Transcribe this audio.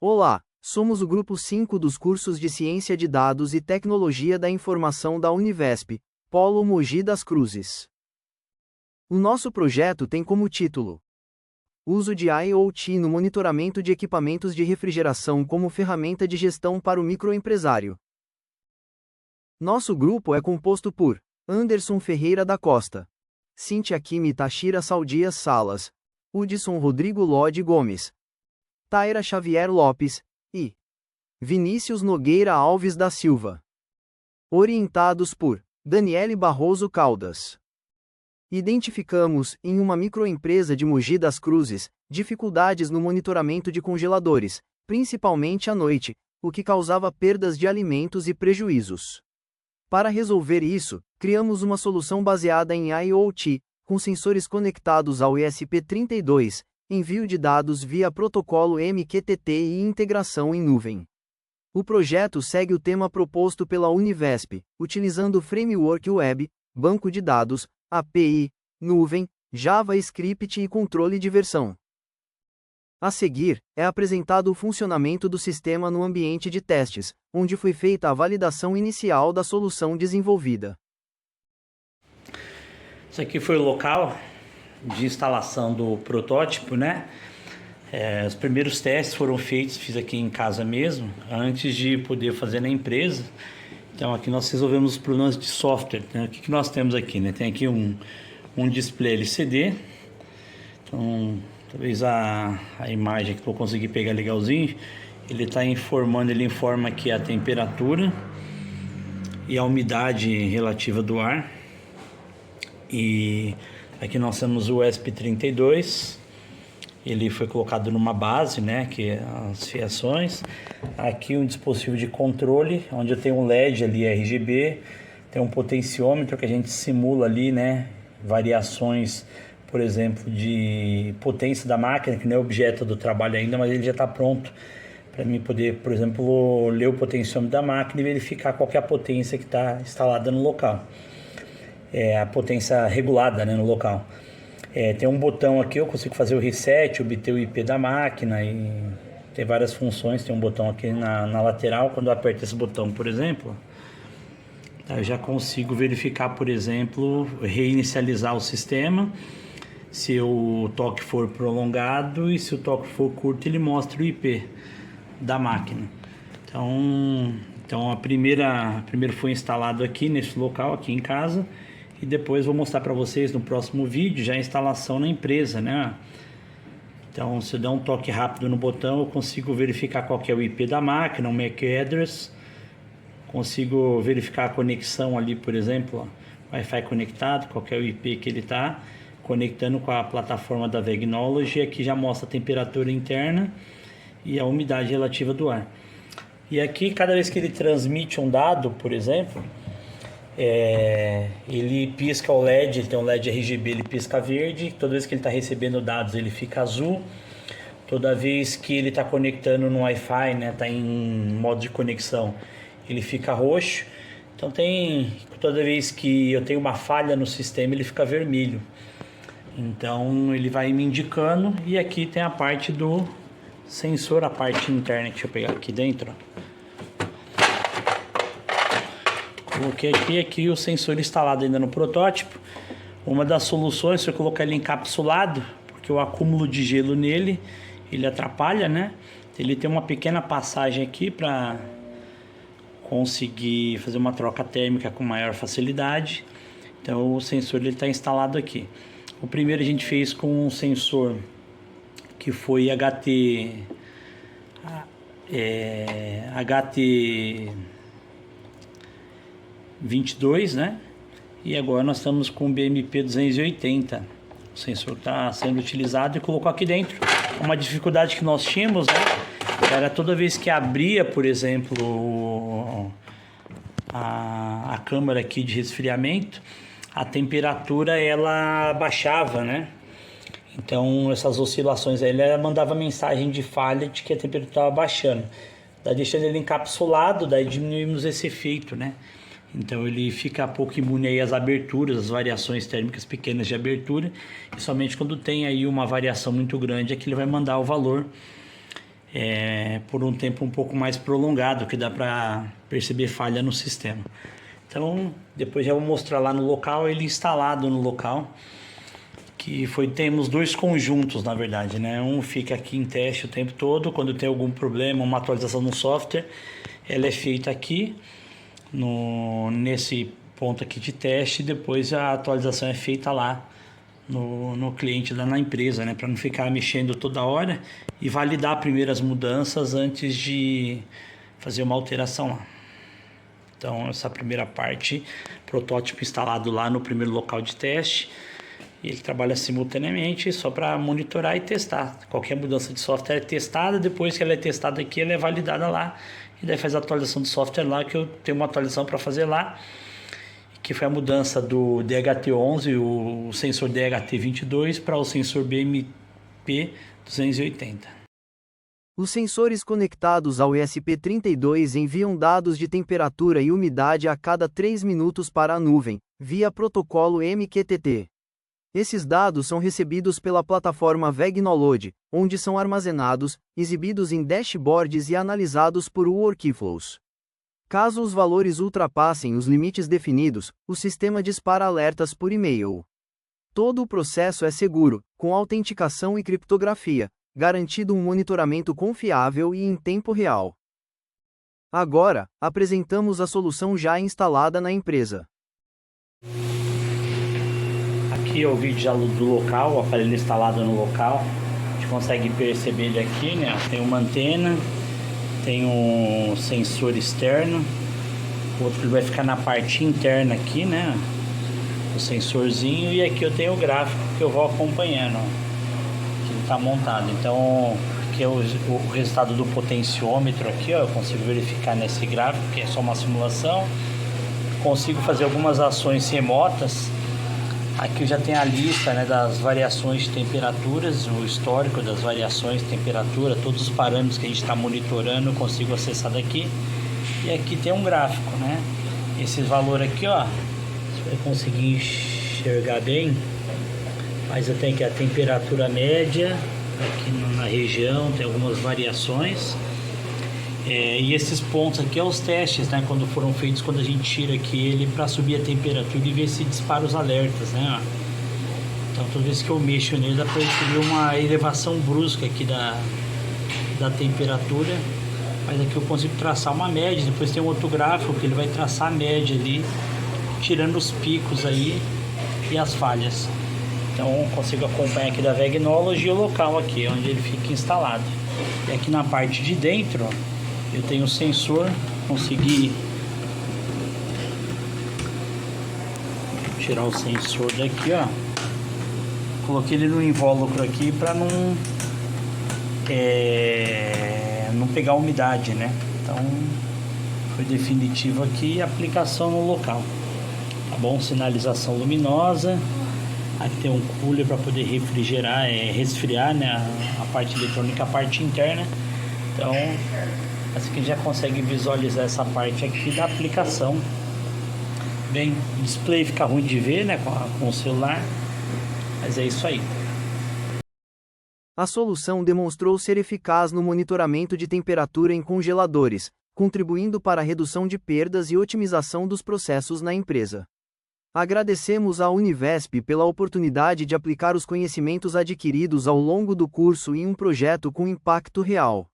Olá, somos o grupo 5 dos cursos de Ciência de Dados e Tecnologia da Informação da Univesp, Polo Mogi das Cruzes. O nosso projeto tem como título: Uso de IoT no monitoramento de equipamentos de refrigeração como ferramenta de gestão para o microempresário. Nosso grupo é composto por Anderson Ferreira da Costa, Cíntia Kimi Tashira Saldias Salas, Hudson Rodrigo Lode Gomes, Taira Xavier Lopes e Vinícius Nogueira Alves da Silva. Orientados por Daniele Barroso Caldas. Identificamos, em uma microempresa de Mogi das Cruzes, dificuldades no monitoramento de congeladores, principalmente à noite, o que causava perdas de alimentos e prejuízos. Para resolver isso, criamos uma solução baseada em IoT, com sensores conectados ao ESP32, envio de dados via protocolo MQTT e integração em nuvem. O projeto segue o tema proposto pela Univesp, utilizando framework web, banco de dados, API, nuvem, JavaScript e controle de versão. A seguir, é apresentado o funcionamento do sistema no ambiente de testes, onde foi feita a validação inicial da solução desenvolvida. Isso aqui foi o local de instalação do protótipo, né? Os primeiros testes foram feitos, fiz aqui em casa mesmo, antes de poder fazer na empresa. Então aqui nós resolvemos os problemas de software, né? O que nós temos aqui, né? Tem aqui um display LCD. Então talvez a imagem que eu vou conseguir pegar legalzinho, ele informa aqui a temperatura e a umidade relativa do ar. E aqui nós temos o ESP32, ele foi colocado numa base, né, que é as fiações. Aqui um dispositivo de controle, onde eu tenho um LED ali RGB, tem um potenciômetro que a gente simula ali, né, variações, por exemplo, de potência da máquina, que não é objeto do trabalho ainda, mas ele já está pronto para mim poder, por exemplo, ler o potenciômetro da máquina e verificar qual que é a potência que está instalada no local. A potência regulada, né, no local. Tem um botão aqui, eu consigo fazer o reset, obter o IP da máquina e tem várias funções. Tem um botão aqui na lateral, quando eu aperto esse botão, por exemplo, eu já consigo verificar, por exemplo, reinicializar o sistema. Se o toque for prolongado e se o toque for curto, ele mostra o IP da máquina. Então primeiro foi instalado aqui nesse local, aqui em casa. E depois vou mostrar para vocês no próximo vídeo já a instalação na empresa, né? Então, se eu der um toque rápido no botão, eu consigo verificar qual que é o IP da máquina, o MAC address. Consigo verificar a conexão ali, por exemplo, Wi-Fi conectado, qual que é o IP que ele está conectando com a plataforma da Vegnology. Aqui já mostra a temperatura interna e a umidade relativa do ar. E aqui, cada vez que ele transmite um dado, por exemplo, ele pisca o LED, ele tem um LED RGB, ele pisca verde. Toda vez que ele está recebendo dados, ele fica azul. Toda vez que ele está conectando no Wi-Fi, né, está em modo de conexão, ele fica roxo. Então toda vez que eu tenho uma falha no sistema, ele fica vermelho. Então ele vai me indicando. E aqui tem a parte do sensor, a parte interna. Deixa eu pegar aqui dentro, ó. Coloquei aqui o sensor instalado ainda no protótipo. Uma das soluções foi colocar ele encapsulado, porque o acúmulo de gelo nele, ele atrapalha, né? Ele tem uma pequena passagem aqui para conseguir fazer uma troca térmica com maior facilidade. Então o sensor está instalado aqui. O primeiro a gente fez com um sensor que foi HT 22, né? E agora nós estamos com o BMP 280. O sensor está sendo utilizado e colocou aqui dentro. Uma dificuldade que nós tínhamos, né, era toda vez que abria, por exemplo, a câmara aqui de resfriamento, a temperatura ela baixava, né? Então essas oscilações aí, ela mandava mensagem de falha de que a temperatura estava baixando. Daí deixando ele encapsulado, daí diminuímos esse efeito, né? Então ele fica pouco imune aí às aberturas, às variações térmicas pequenas de abertura. E somente quando tem aí uma variação muito grande é que ele vai mandar o valor por um tempo um pouco mais prolongado, que dá para perceber falha no sistema. Então, depois já vou mostrar lá no local, ele instalado no local, temos dois conjuntos, na verdade, né? Um fica aqui em teste o tempo todo, quando tem algum problema, uma atualização no software, ela é feita aqui, nesse ponto aqui de teste, e depois a atualização é feita lá no cliente, lá na empresa, né? Para não ficar mexendo toda hora e validar primeiro as mudanças antes de fazer uma alteração lá. Então, essa primeira parte, protótipo instalado lá no primeiro local de teste, ele trabalha simultaneamente só para monitorar e testar. Qualquer mudança de software é testada, depois que ela é testada aqui, ela é validada lá, e daí faz a atualização do software lá, que eu tenho uma atualização para fazer lá, que foi a mudança do DHT11, o sensor DHT22, para o sensor BMP280. Os sensores conectados ao ESP32 enviam dados de temperatura e umidade a cada 3 minutos para a nuvem, via protocolo MQTT. Esses dados são recebidos pela plataforma Vegnoload, onde são armazenados, exibidos em dashboards e analisados por workflows. Caso os valores ultrapassem os limites definidos, o sistema dispara alertas por e-mail. Todo o processo é seguro, com autenticação e criptografia, garantindo um monitoramento confiável e em tempo real. Agora, apresentamos a solução já instalada na empresa. Aqui é o vídeo já do local, o aparelho instalado no local. A gente consegue perceber ele aqui, né? Tem uma antena, tem um sensor externo, o outro vai ficar na parte interna aqui, né? O sensorzinho, e aqui eu tenho o gráfico que eu vou acompanhando, ó, que ele está montado. Então, aqui é o resultado do potenciômetro aqui, ó, eu consigo verificar nesse gráfico, que é só uma simulação. Consigo fazer algumas ações remotas. Aqui já tem a lista, né, das variações de temperaturas, o histórico das variações de temperatura, todos os parâmetros que a gente está monitorando, eu consigo acessar daqui. E aqui tem um gráfico, né? Esse valor aqui, ó, você vai conseguir enxergar bem, mas eu tenho aqui a temperatura média, aqui na região tem algumas variações. E esses pontos aqui é os testes, né, quando foram feitos, quando a gente tira aqui ele para subir a temperatura e ver se dispara os alertas, né? Então toda vez que eu mexo nele dá para perceber uma elevação brusca aqui da temperatura, mas aqui eu consigo traçar uma média. Depois tem um outro gráfico que ele vai traçar a média ali, tirando os picos aí e as falhas. Então eu consigo acompanhar aqui da Vegnoload o local aqui onde ele fica instalado. E aqui na parte de dentro, ó, eu tenho o sensor, consegui tirar o sensor daqui, ó. Coloquei ele no invólucro aqui para não pegar umidade, né? Então foi definitivo aqui a aplicação no local. Tá bom? Sinalização luminosa. Aqui tem um cooler para poder refrigerar, resfriar, né, a parte eletrônica, a parte interna. Então, assim que já consegue visualizar essa parte aqui da aplicação. Bem, o display fica ruim de ver, né, com o celular, mas é isso aí. A solução demonstrou ser eficaz no monitoramento de temperatura em congeladores, contribuindo para a redução de perdas e otimização dos processos na empresa. Agradecemos à Univesp pela oportunidade de aplicar os conhecimentos adquiridos ao longo do curso em um projeto com impacto real.